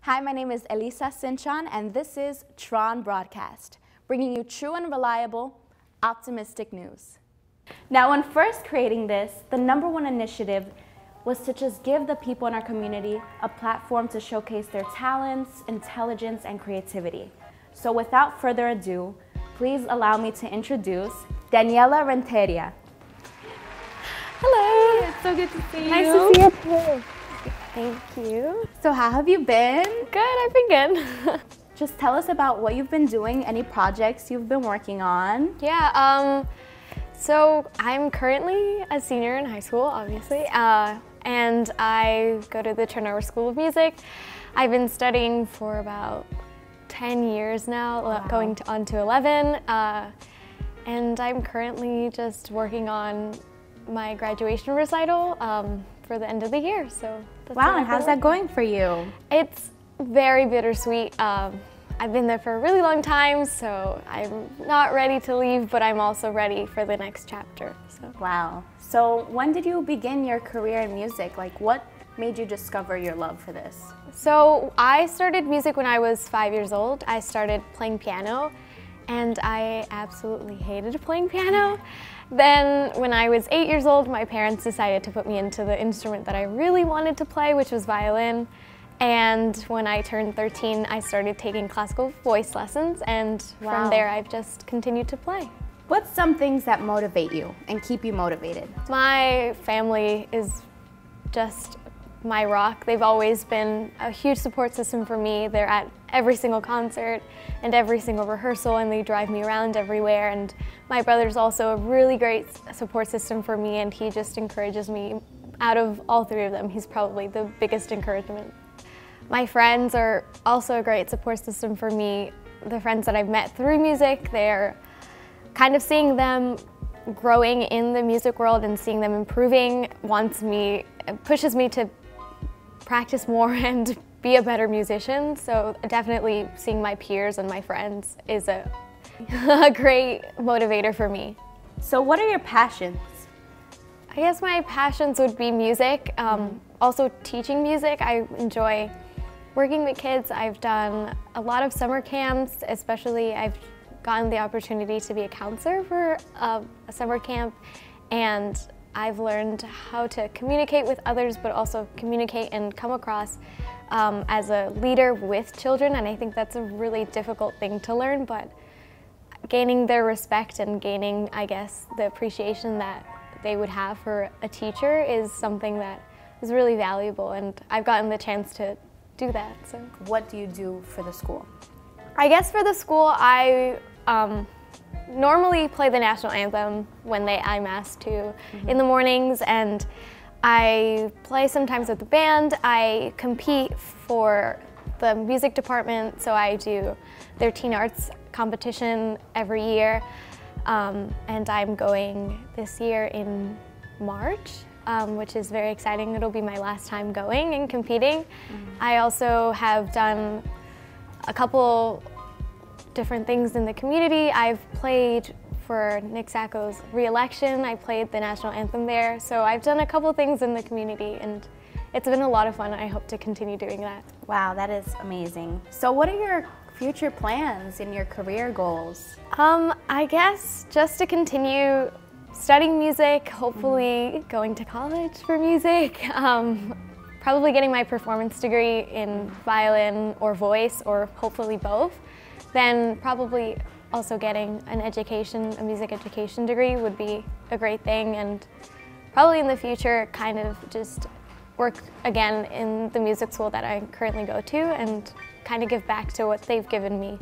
Hi, my name is Elisa Sinchan, and this is TRON Broadcast, bringing you true and reliable, optimistic news. Now, when first creating this, the #1 initiative was to just give the people in our community a platform to showcase their talents, intelligence, and creativity. So without further ado, please allow me to introduce Daniella Renteria. Hello. It's so good to see you. Nice to see you too. Thank you. So how have you been? Good, I've been good. Just tell us about what you've been doing, any projects you've been working on. Yeah, so I'm currently a senior in high school, obviously, and I go to the TRON School of Music. I've been studying for about 10 years now, wow. going on to 11, and I'm currently just working on my graduation recital for the end of the year. So that's wow, and how's that going for you? It's very bittersweet. I've been there for a really long time, so I'm not ready to leave, but I'm also ready for the next chapter. So. Wow. So when did you begin your career in music? Like, what made you discover your love for this? So I started music when I was 5 years old. I started playing piano, and I absolutely hated playing piano. Then when I was 8 years old, my parents decided to put me into the instrument that I really wanted to play, which was violin. And when I turned 13, I started taking classical voice lessons, and from there I've just continued to play. What's some things that motivate you and keep you motivated? My family is just my rock. They've always been a huge support system for me. They're at every single concert and every single rehearsal, and they drive me around everywhere. And my brother's also a really great support system for me, and he just encourages me. Out of all three of them, he's probably the biggest encouragement. My friends are also a great support system for me. The friends that I've met through music, they're kind of seeing them growing in the music world and seeing them improving pushes me to practice more and be a better musician. So definitely seeing my peers and my friends is a great motivator for me. So what are your passions? I guess my passions would be music, also teaching music. I enjoy working with kids. I've done a lot of summer camps, especially I've gotten the opportunity to be a counselor for a summer camp, and I've learned how to communicate with others, but also communicate and come across as a leader with children, and I think that's a really difficult thing to learn, but gaining their respect and gaining, I guess, the appreciation that they would have for a teacher is something that is really valuable, and I've gotten the chance to do that. So, what do you do for the school? I guess for the school, I normally play the national anthem when I'm asked to in the mornings, and I play sometimes with the band. I compete for the music department, so I do their teen arts competition every year, and I'm going this year in March, which is very exciting. It'll be my last time going and competing. I also have done a couple different things in the community. I've played for Nick Sacco's re-election. I played the national anthem there. So I've done a couple things in the community, and it's been a lot of fun. I hope to continue doing that. Wow, that is amazing. So what are your future plans and your career goals? I guess just to continue studying music, hopefully going to college for music, probably getting my performance degree in violin or voice, or hopefully both. Then probably also getting an education, a music education degree would be a great thing, and probably in the future kind of just work again in the music school that I currently go to and kind of give back to what they've given me.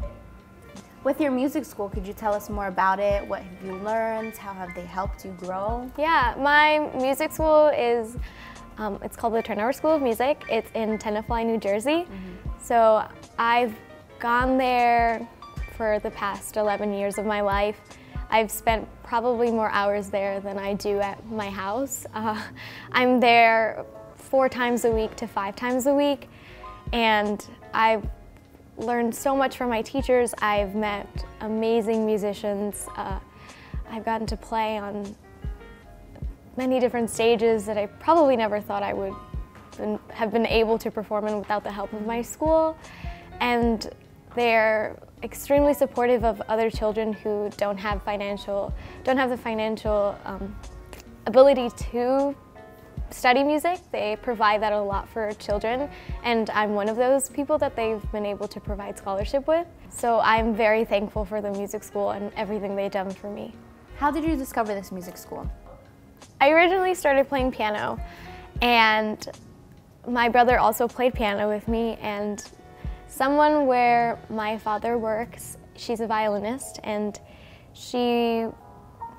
With your music school, could you tell us more about it? What have you learned? How have they helped you grow? Yeah, my music school is, it's called the TRON School of Music. It's in Tenafly, New Jersey. So I've gone there for the past 11 years of my life. I've spent probably more hours there than I do at my house. I'm there 4 times a week to 5 times a week, and I've learned so much from my teachers. I've met amazing musicians. I've gotten to play on many different stages that I probably never thought I would have been able to perform in without the help of my school. And they're extremely supportive of other children who don't have the financial ability to study music. They provide that a lot for children, and I'm one of those people that they've been able to provide scholarship with. So I'm very thankful for the music school and everything they've done for me. How did you discover this music school? I originally started playing piano, and my brother also played piano with me, and someone where my father works, she's a violinist, and she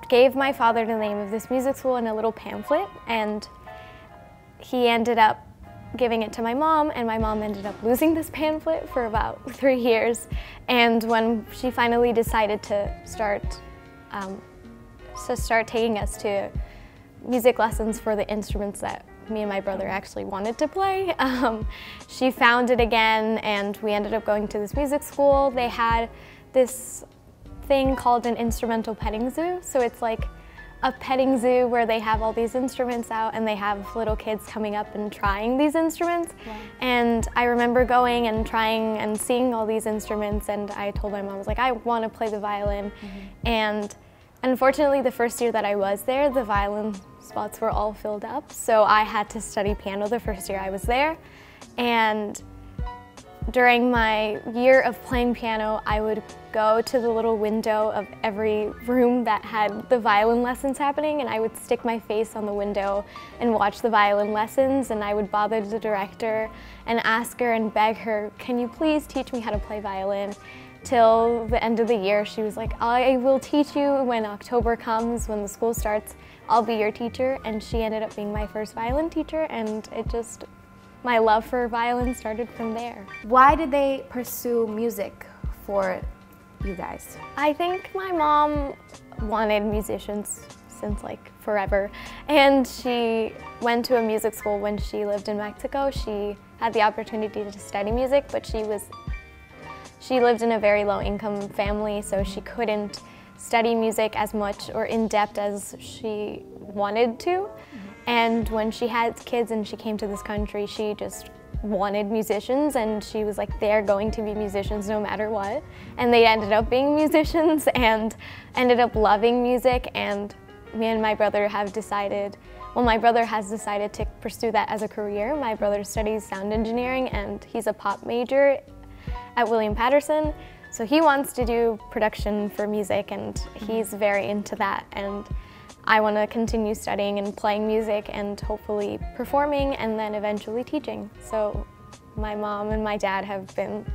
gave my father the name of this music school in a little pamphlet, and he ended up giving it to my mom, and my mom ended up losing this pamphlet for about 3 years. And when she finally decided to start taking us to music lessons for the instruments that me and my brother actually wanted to play, she found it again, and we ended up going to this music school. They had this thing called an instrumental petting zoo. So it's like a petting zoo where they have all these instruments out, and they have little kids coming up and trying these instruments. Wow. And I remember going and trying and seeing all these instruments, and I told my mom, I was like, I want to play the violin. And unfortunately, the first year that I was there, the violin spots were all filled up, so I had to study piano the first year I was there. And during my year of playing piano, I would go to the little window of every room that had the violin lessons happening, and I would stick my face on the window and watch the violin lessons, and I would bother the director and ask her and beg her, can you please teach me how to play violin? Till the end of the year, she was like, I will teach you when October comes, when the school starts, I'll be your teacher. And she ended up being my first violin teacher, and my love for violin started from there. Why did they pursue music for you guys? I think my mom wanted musicians since like forever, and she went to a music school when she lived in Mexico. She had the opportunity to study music, but she lived in a very low-income family, so she couldn't study music as much or in depth as she wanted to. And when she had kids and she came to this country, she just wanted musicians, and she was like, they're going to be musicians no matter what. And they ended up being musicians and ended up loving music. And me and my brother have decided, well, my brother has decided to pursue that as a career. My brother studies sound engineering, and he's a pop major at William Patterson. So he wants to do production for music, and he's very into that. And I want to continue studying and playing music and hopefully performing and then eventually teaching. So my mom and my dad have been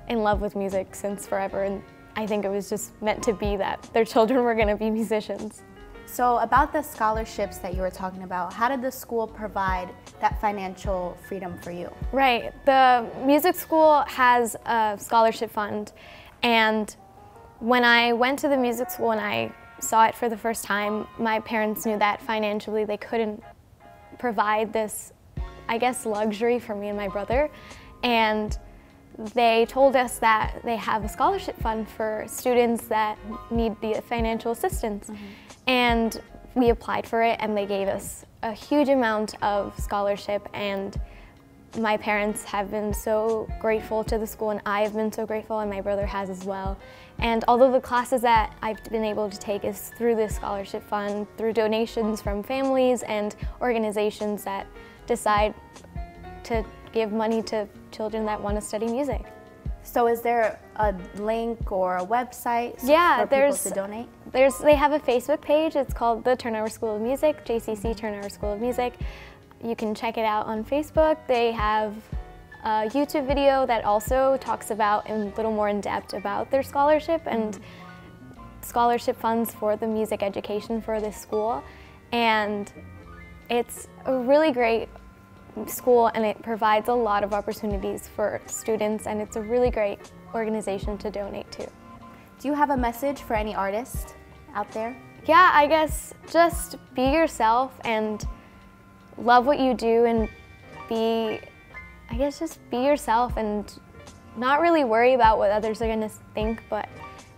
in love with music since forever, and I think it was just meant to be that their children were going to be musicians. So about the scholarships that you were talking about, how did the school provide that financial freedom for you? Right. The music school has a scholarship fund, and when I went to the music school and I saw it for the first time, my parents knew that financially they couldn't provide this, I guess, luxury for me and my brother. And they told us that they have a scholarship fund for students that need the financial assistance. And we applied for it, and they gave us a huge amount of scholarship, and my parents have been so grateful to the school, and I have been so grateful, and my brother has as well. And although the classes that I've been able to take is through this scholarship fund, through donations from families and organizations that decide to give money to children that want to study music. So is there a link or a website for people to donate? They have a Facebook page. It's called the Turnover School of Music, JCC Turnover School of Music. You can check it out on Facebook. They have a YouTube video that also talks about a little more in depth about their scholarship and scholarship funds for the music education for this school. And it's a really great school, and it provides a lot of opportunities for students, and it's a really great organization to donate to. Do you have a message for any artist out there? Yeah, I guess just be yourself and love what you do, and just be yourself and not really worry about what others are gonna think, but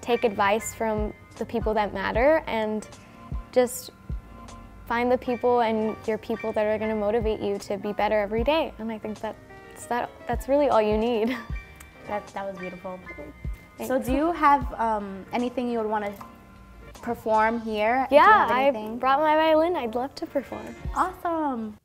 take advice from the people that matter and just find the people and your people that are going to motivate you to be better every day. And I think that's really all you need. That was beautiful. Thanks. So do you have anything you would want to perform here? Yeah, I brought my violin. I'd love to perform. Awesome.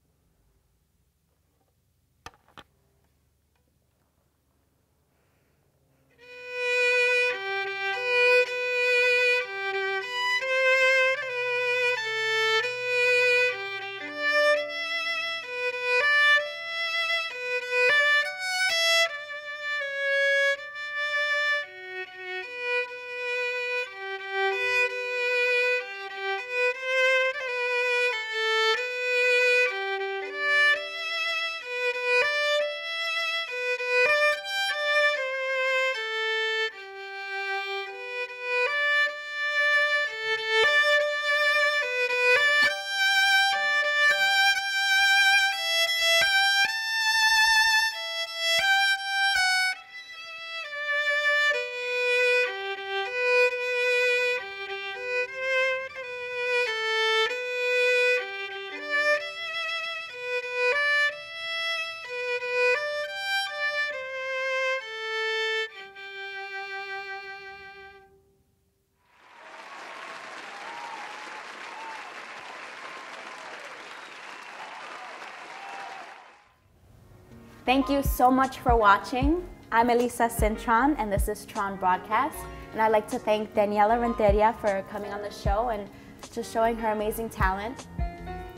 Thank you so much for watching. I'm Elisa Cintron, and this is TRON Broadcast. And I'd like to thank Daniella Renteria for coming on the show and just showing her amazing talent.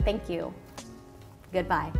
Thank you. Goodbye.